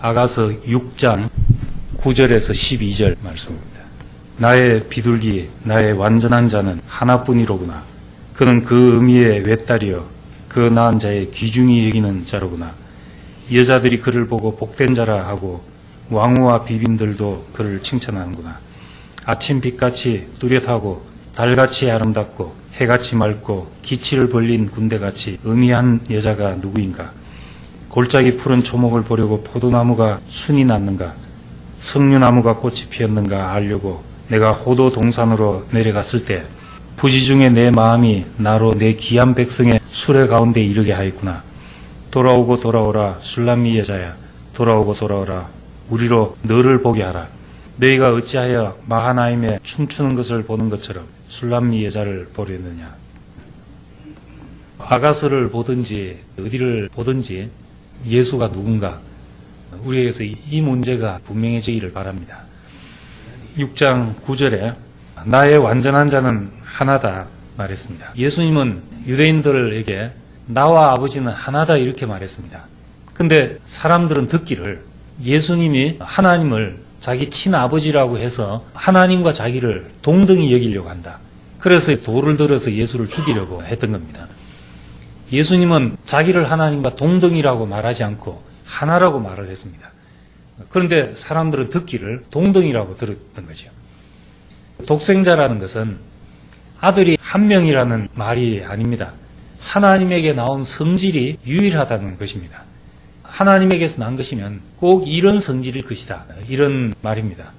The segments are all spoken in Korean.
아가서 6장 9절에서 12절 말씀입니다. 나의 비둘기, 나의 완전한 자는 하나뿐이로구나. 그는 그 의미의 외딸이여 그 낳은 자의 귀중히 여기는 자로구나. 여자들이 그를 보고 복된 자라 하고 왕후와 비빈들도 그를 칭찬하는구나. 아침 빛같이 뚜렷하고 달같이 아름답고 해같이 맑고 기치를 벌린 군대같이 의미한 여자가 누구인가? 골짜기 푸른 초목을 보려고 포도나무가 순이 났는가? 석류나무가 꽃이 피었는가 알려고 내가 호도 동산으로 내려갔을 때 부지 중에 내 마음이 나로 내 귀한 백성의 수레 가운데 이르게 하였구나. 돌아오고 돌아오라 술람미 여자야. 돌아오고 돌아오라 우리로 너를 보게 하라. 너희가 어찌하여 마하나임에 춤추는 것을 보는 것처럼 술람미 여자를 보려느냐. 아가서를 보든지 어디를 보든지 예수가 누군가 우리에게서 이 문제가 분명해지기를 바랍니다. 6장 9절에 나의 완전한 자는 하나다 말했습니다. 예수님은 유대인들에게 나와 아버지는 하나다 이렇게 말했습니다. 근데 사람들은 듣기를 예수님이 하나님을 자기 친아버지라고 해서 하나님과 자기를 동등히 여기려고 한다. 그래서 돌을 들어서 예수를 죽이려고 했던 겁니다. 예수님은 자기를 하나님과 동등이라고 말하지 않고 하나라고 말을 했습니다. 그런데 사람들은 듣기를 동등이라고 들었던 거죠. 독생자라는 것은 아들이 한 명이라는 말이 아닙니다. 하나님에게 나온 성질이 유일하다는 것입니다. 하나님에게서 난 것이면 꼭 이런 성질일 것이다. 이런 말입니다.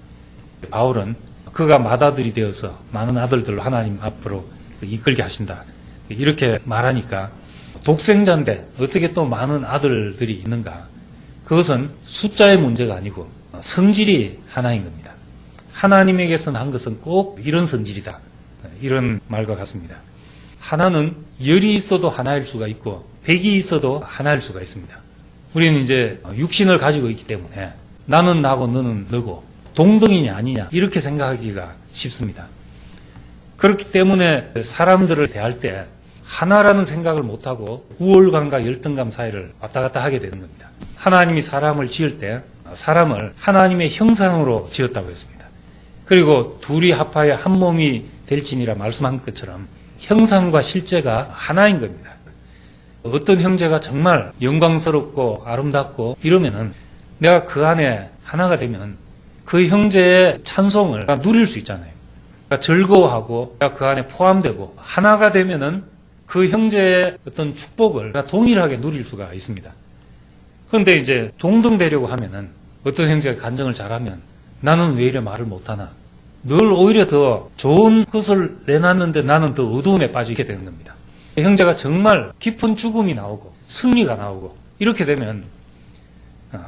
바울은 그가 맏아들이 되어서 많은 아들들로 하나님 앞으로 이끌게 하신다. 이렇게 말하니까 독생자인데 어떻게 또 많은 아들들이 있는가? 그것은 숫자의 문제가 아니고 성질이 하나인 겁니다. 하나님에게서 난 것은 꼭 이런 성질이다. 이런 말과 같습니다. 하나는 열이 있어도 하나일 수가 있고 백이 있어도 하나일 수가 있습니다. 우리는 이제 육신을 가지고 있기 때문에 나는 나고 너는 너고 동등이냐 아니냐 이렇게 생각하기가 쉽습니다. 그렇기 때문에 사람들을 대할 때 하나라는 생각을 못하고 우월감과 열등감 사이를 왔다 갔다 하게 되는 겁니다. 하나님이 사람을 지을 때 사람을 하나님의 형상으로 지었다고 했습니다. 그리고 둘이 합하여 한 몸이 될지니라 말씀한 것처럼 형상과 실제가 하나인 겁니다. 어떤 형제가 정말 영광스럽고 아름답고 이러면은 내가 그 안에 하나가 되면 그 형제의 찬송을 누릴 수 있잖아요. 그러니까 즐거워하고 그 안에 포함되고 하나가 되면은 그 형제의 어떤 축복을 동일하게 누릴 수가 있습니다. 그런데 이제 동등되려고 하면은 어떤 형제가 간증을 잘하면 나는 왜 이래 말을 못하나? 늘 오히려 더 좋은 것을 내놨는데 나는 더 어두움에 빠지게 되는 겁니다. 형제가 정말 깊은 죽음이 나오고 승리가 나오고 이렇게 되면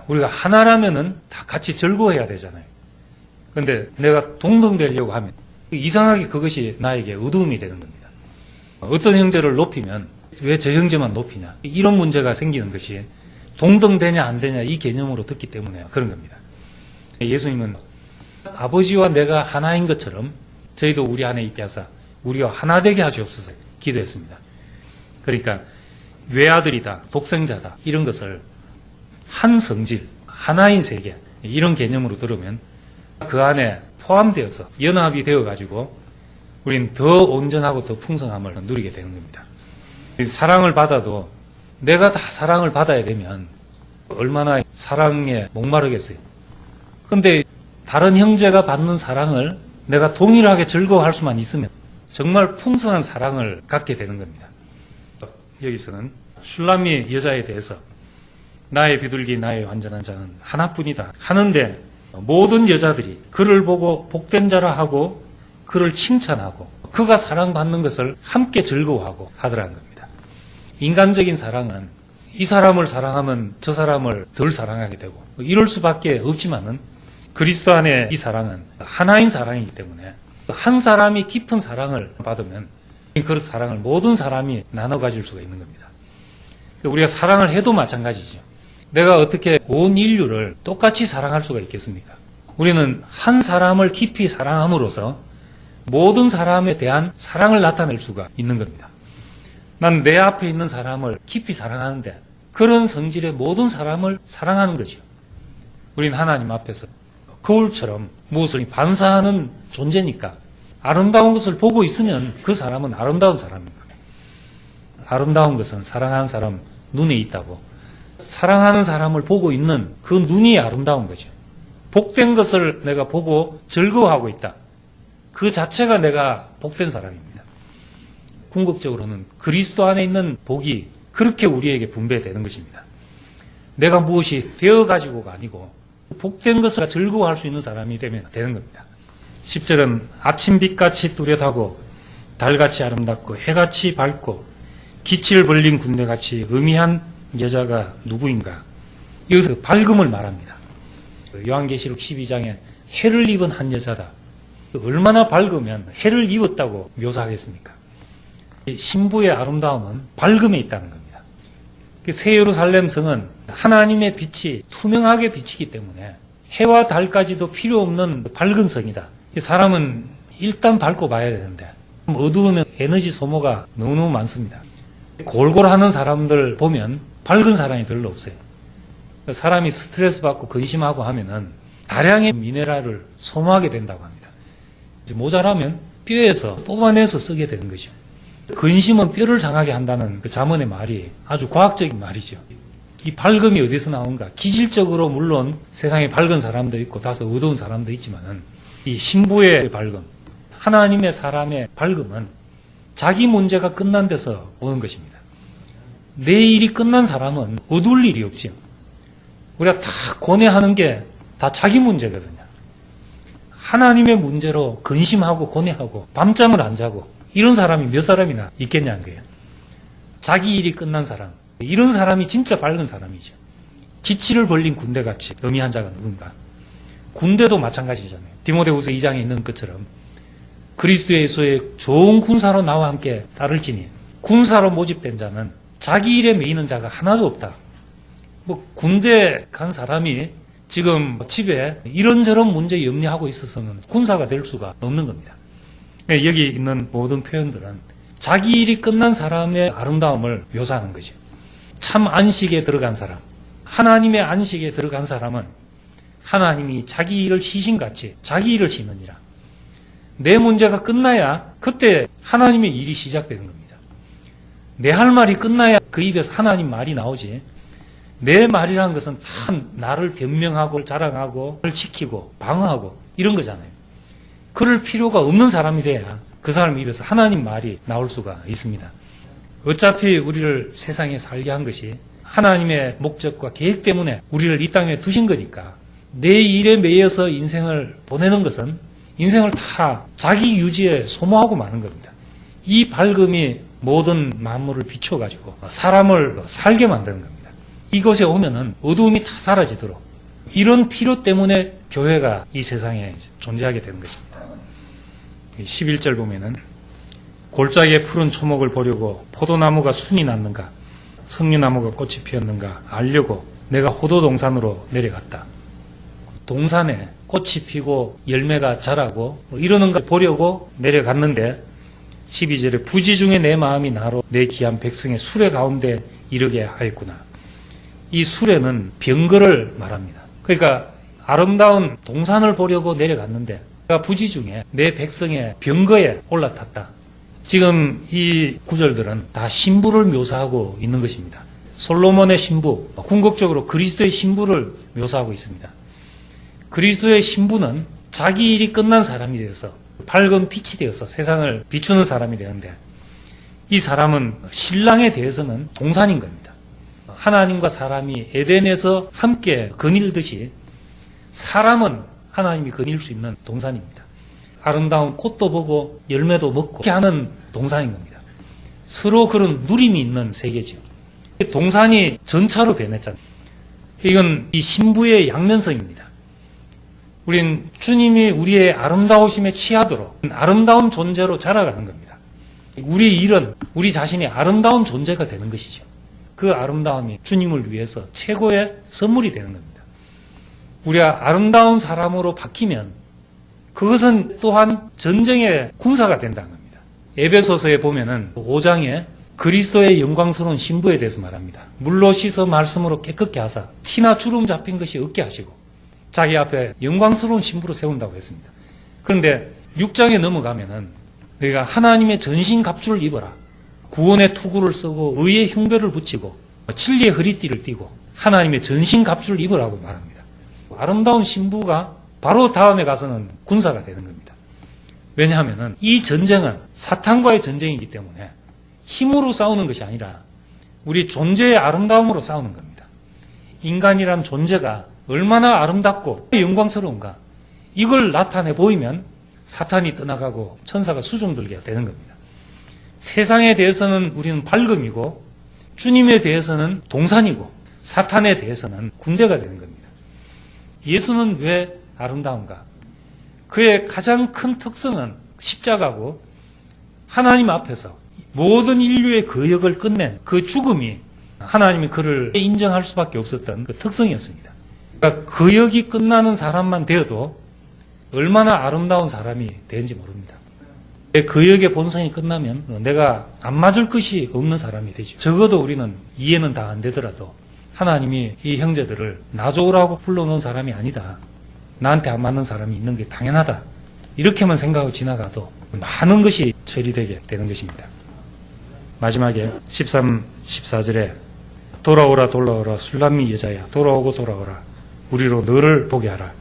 우리가 하나라면은 다 같이 즐거워해야 되잖아요. 그런데 내가 동등되려고 하면 이상하게 그것이 나에게 어두움이 되는 겁니다. 어떤 형제를 높이면 왜 저 형제만 높이냐 이런 문제가 생기는 것이 동등되냐 안 되냐 이 개념으로 듣기 때문에 그런 겁니다. 예수님은 아버지와 내가 하나인 것처럼 저희도 우리 안에 있게 하사 우리와 하나 되게 하시옵소서 기도했습니다. 그러니까 외아들이다 독생자다 이런 것을 한 성질 하나인 세계 이런 개념으로 들으면 그 안에 포함되어서 연합이 되어가지고 우리는 더 온전하고 더 풍성함을 누리게 되는 겁니다. 사랑을 받아도 내가 다 사랑을 받아야 되면 얼마나 사랑에 목마르겠어요. 그런데 다른 형제가 받는 사랑을 내가 동일하게 즐거워할 수만 있으면 정말 풍성한 사랑을 갖게 되는 겁니다. 여기서는 슐람미 여자에 대해서 나의 비둘기 나의 완전한 자는 하나뿐이다 하는데 모든 여자들이 그를 보고 복된 자라 하고 그를 칭찬하고 그가 사랑받는 것을 함께 즐거워하고 하더라는 겁니다. 인간적인 사랑은 이 사람을 사랑하면 저 사람을 덜 사랑하게 되고 이럴 수밖에 없지만은 그리스도 안에 이 사랑은 하나인 사랑이기 때문에 한 사람이 깊은 사랑을 받으면 그 사랑을 모든 사람이 나눠 가질 수가 있는 겁니다. 우리가 사랑을 해도 마찬가지죠. 내가 어떻게 온 인류를 똑같이 사랑할 수가 있겠습니까? 우리는 한 사람을 깊이 사랑함으로써 모든 사람에 대한 사랑을 나타낼 수가 있는 겁니다. 난 내 앞에 있는 사람을 깊이 사랑하는데 그런 성질의 모든 사람을 사랑하는 거죠. 우린 하나님 앞에서 거울처럼 무엇을 반사하는 존재니까 아름다운 것을 보고 있으면 그 사람은 아름다운 사람인 겁니다. 아름다운 것은 사랑하는 사람 눈에 있다고. 사랑하는 사람을 보고 있는 그 눈이 아름다운 거죠. 복된 것을 내가 보고 즐거워하고 있다. 그 자체가 내가 복된 사람입니다. 궁극적으로는 그리스도 안에 있는 복이 그렇게 우리에게 분배되는 것입니다. 내가 무엇이 되어가지고가 아니고 복된 것을 즐거워할 수 있는 사람이 되면 되는 겁니다. 10절은 아침빛같이 뚜렷하고 달같이 아름답고 해같이 밝고 기치를 벌린 군대같이 의미한 여자가 누구인가? 여기서 밝음을 말합니다. 요한계시록 12장에 해를 입은 한 여자다. 얼마나 밝으면 해를 입었다고 묘사하겠습니까? 신부의 아름다움은 밝음에 있다는 겁니다. 새 예루살렘 성은 하나님의 빛이 투명하게 비치기 때문에 해와 달까지도 필요 없는 밝은 성이다. 사람은 일단 밝고 봐야 되는데 어두우면 에너지 소모가 너무너무 많습니다. 골골하는 사람들 보면 밝은 사람이 별로 없어요. 사람이 스트레스 받고 근심하고 하면은 다량의 미네랄을 소모하게 된다고 합니다. 모자라면 뼈에서 뽑아내서 쓰게 되는 거죠. 근심은 뼈를 상하게 한다는 그 잠언의 말이 아주 과학적인 말이죠. 이 밝음이 어디서 나온가? 기질적으로 물론 세상에 밝은 사람도 있고 다소 어두운 사람도 있지만은 이 신부의 밝음, 하나님의 사람의 밝음은 자기 문제가 끝난 데서 오는 것입니다. 내 일이 끝난 사람은 어두울 일이 없죠. 우리가 다 고뇌하는 게 다 자기 문제거든요. 하나님의 문제로 근심하고 고뇌하고 밤잠을 안 자고 이런 사람이 몇 사람이나 있겠냐는 거예요. 자기 일이 끝난 사람, 이런 사람이 진짜 밝은 사람이죠. 기치를 벌린 군대같이 의미한 자가 누군가? 군대도 마찬가지잖아요. 디모데후서 2장에 있는 것처럼 그리스도 예수의 좋은 군사로 나와 함께 따를지니 군사로 모집된 자는 자기 일에 매이는 자가 하나도 없다. 군대 간 사람이 지금 집에 이런저런 문제 염려하고 있어서는 군사가 될 수가 없는 겁니다. 여기 있는 모든 표현들은 자기 일이 끝난 사람의 아름다움을 묘사하는 거죠. 참 안식에 들어간 사람, 하나님의 안식에 들어간 사람은 하나님이 자기 일을 시신같이 자기 일을 지느니라. 내 문제가 끝나야 그때 하나님의 일이 시작되는 겁니다. 내 할 말이 끝나야 그 입에서 하나님 말이 나오지. 내 말이라는 것은 다 나를 변명하고 자랑하고 지키고 방어하고 이런 거잖아요. 그럴 필요가 없는 사람이 돼야 그 사람 입에서 하나님 말이 나올 수가 있습니다. 어차피 우리를 세상에 살게 한 것이 하나님의 목적과 계획 때문에 우리를 이 땅에 두신 거니까 내 일에 매여서 인생을 보내는 것은 인생을 다 자기 유지에 소모하고 마는 겁니다. 이 밝음이 모든 만물을 비춰가지고 사람을 살게 만드는 겁니다. 이곳에 오면은 어두움이 다 사라지도록 이런 필요 때문에 교회가 이 세상에 존재하게 되는 것입니다. 11절 보면은 골짜기에 푸른 초목을 보려고 포도나무가 순이 났는가 석류나무가 꽃이 피었는가 알려고 내가 호도동산으로 내려갔다. 동산에 꽃이 피고 열매가 자라고 이러는 걸 보려고 내려갔는데 12절에 부지 중에 내 마음이 나로 내 귀한 백성의 수레 가운데 이르게 하였구나. 이 수레는 병거를 말합니다. 그러니까 아름다운 동산을 보려고 내려갔는데 내가 부지 중에 내 백성의 병거에 올라탔다. 지금 이 구절들은 다 신부를 묘사하고 있는 것입니다. 솔로몬의 신부, 궁극적으로 그리스도의 신부를 묘사하고 있습니다. 그리스도의 신부는 자기 일이 끝난 사람이 되어서 밝은 빛이 되어서 세상을 비추는 사람이 되는데 이 사람은 신랑에 대해서는 동산인 겁니다. 하나님과 사람이 에덴에서 함께 거닐듯이 사람은 하나님이 거닐 수 있는 동산입니다. 아름다운 꽃도 보고 열매도 먹고 이렇게 하는 동산인 겁니다. 서로 그런 누림이 있는 세계죠. 동산이 전차로 변했잖아요. 이건 이 신부의 양면성입니다. 우린 주님이 우리의 아름다우심에 취하도록 아름다운 존재로 자라가는 겁니다. 우리 일은 우리 자신이 아름다운 존재가 되는 것이죠. 그 아름다움이 주님을 위해서 최고의 선물이 되는 겁니다. 우리가 아름다운 사람으로 바뀌면 그것은 또한 전쟁의 군사가 된다는 겁니다. 에베소서에 보면은 5장에 그리스도의 영광스러운 신부에 대해서 말합니다. 물로 씻어 말씀으로 깨끗게 하사 티나 주름 잡힌 것이 없게 하시고 자기 앞에 영광스러운 신부로 세운다고 했습니다. 그런데 6장에 넘어가면은 너희가 하나님의 전신 갑주를 입어라. 구원의 투구를 쓰고 의의 흉배를 붙이고 진리의 허리띠를 띠고 하나님의 전신 갑주를 입으라고 말합니다. 아름다운 신부가 바로 다음에 가서는 군사가 되는 겁니다. 왜냐하면은 이 전쟁은 사탄과의 전쟁이기 때문에 힘으로 싸우는 것이 아니라 우리 존재의 아름다움으로 싸우는 겁니다. 인간이란 존재가 얼마나 아름답고 영광스러운가 이걸 나타내 보이면 사탄이 떠나가고 천사가 수종들게 되는 겁니다. 세상에 대해서는 우리는 밝음이고 주님에 대해서는 동산이고 사탄에 대해서는 군대가 되는 겁니다. 예수는 왜 아름다운가? 그의 가장 큰 특성은 십자가고 하나님 앞에서 모든 인류의 거역을 끝낸 그 죽음이 하나님이 그를 인정할 수밖에 없었던 그 특성이었습니다. 그러니까 거역이 끝나는 사람만 되어도 얼마나 아름다운 사람이 되는지 모릅니다. 거역의 본성이 끝나면 내가 안 맞을 것이 없는 사람이 되죠. 적어도 우리는 이해는 다 안 되더라도 하나님이 이 형제들을 나 좋으라고 불러놓은 사람이 아니다. 나한테 안 맞는 사람이 있는 게 당연하다. 이렇게만 생각하고 지나가도 많은 것이 처리되게 되는 것입니다. 마지막에 13, 14절에 돌아오라 돌아오라 술람미 여자야 돌아오고 돌아오라 우리로 너를 보게 하라.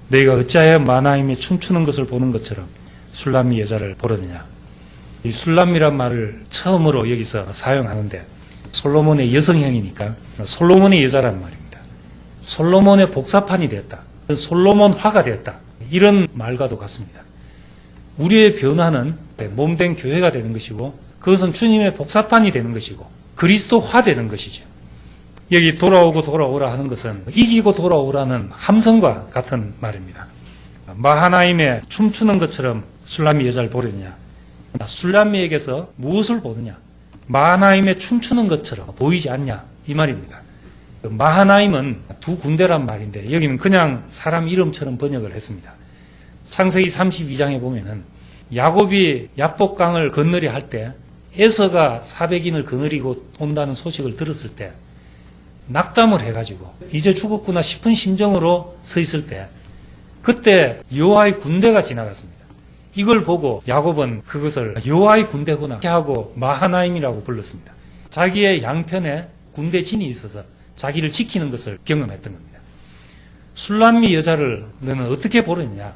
너희가 어찌하여 마나임에 춤추는 것을 보는 것처럼 술람미 여자를 보려느냐. 이 술람미란 말을 처음으로 여기서 사용하는데 솔로몬의 여성형이니까 솔로몬의 여자란 말입니다. 솔로몬의 복사판이 되었다. 솔로몬 화가 되었다. 이런 말과도 같습니다. 우리의 변화는 몸된 교회가 되는 것이고 그것은 주님의 복사판이 되는 것이고 그리스도화 되는 것이죠. 여기 돌아오고 돌아오라 하는 것은 이기고 돌아오라는 함성과 같은 말입니다. 마하나임에 춤추는 것처럼 술람미 여자를 보려느냐. 술람미에게서 무엇을 보느냐. 마하나임에 춤추는 것처럼 보이지 않냐. 이 말입니다. 마하나임은 두 군대란 말인데 여기는 그냥 사람 이름처럼 번역을 했습니다. 창세기 32장에 보면은 야곱이 야복강을 건너려 할 때 에서가 400인을 거느리고 온다는 소식을 들었을 때 낙담을 해가지고 이제 죽었구나 싶은 심정으로 서 있을 때 그때 여호와의 군대가 지나갔습니다. 이걸 보고 야곱은 그것을 여호와의 군대구나 하고 마하나임이라고 불렀습니다. 자기의 양편에 군대진이 있어서 자기를 지키는 것을 경험했던 겁니다. 술람미 여자를 너는 어떻게 보느냐?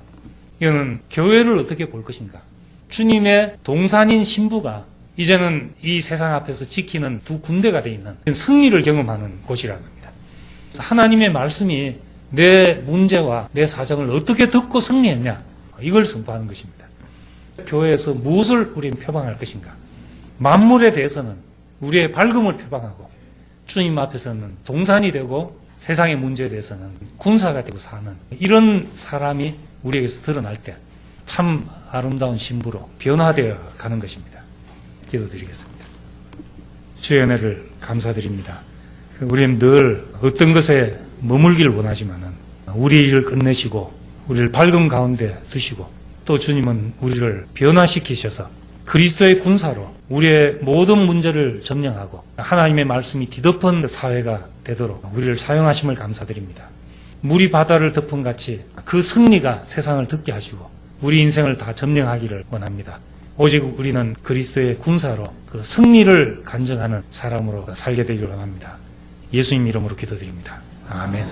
이거는 교회를 어떻게 볼 것인가? 주님의 동산인 신부가 이제는 이 세상 앞에서 지키는 두 군대가 되어 있는 승리를 경험하는 곳이라는 겁니다. 하나님의 말씀이 내 문제와 내 사정을 어떻게 듣고 승리했냐? 이걸 선포하는 것입니다. 교회에서 무엇을 우리는 표방할 것인가? 만물에 대해서는 우리의 밝음을 표방하고 주님 앞에서는 동산이 되고 세상의 문제에 대해서는 군사가 되고 사는 이런 사람이 우리에게서 드러날 때 참 아름다운 신부로 변화되어 가는 것입니다. 기도드리겠습니다. 주의 은혜를 감사드립니다. 우리는 늘 어떤 것에 머물기를 원하지만은 우리 일을 끝내시고 우리를 밝음 가운데 두시고 또 주님은 우리를 변화시키셔서 그리스도의 군사로 우리의 모든 문제를 점령하고 하나님의 말씀이 뒤덮은 사회가 되도록 우리를 사용하심을 감사드립니다. 물이 바다를 덮은 같이 그 승리가 세상을 듣게 하시고 우리 인생을 다 점령하기를 원합니다. 오직 우리는 그리스도의 군사로 그 승리를 간증하는 사람으로 살게 되기를 원합니다. 예수님 이름으로 기도드립니다. 아멘.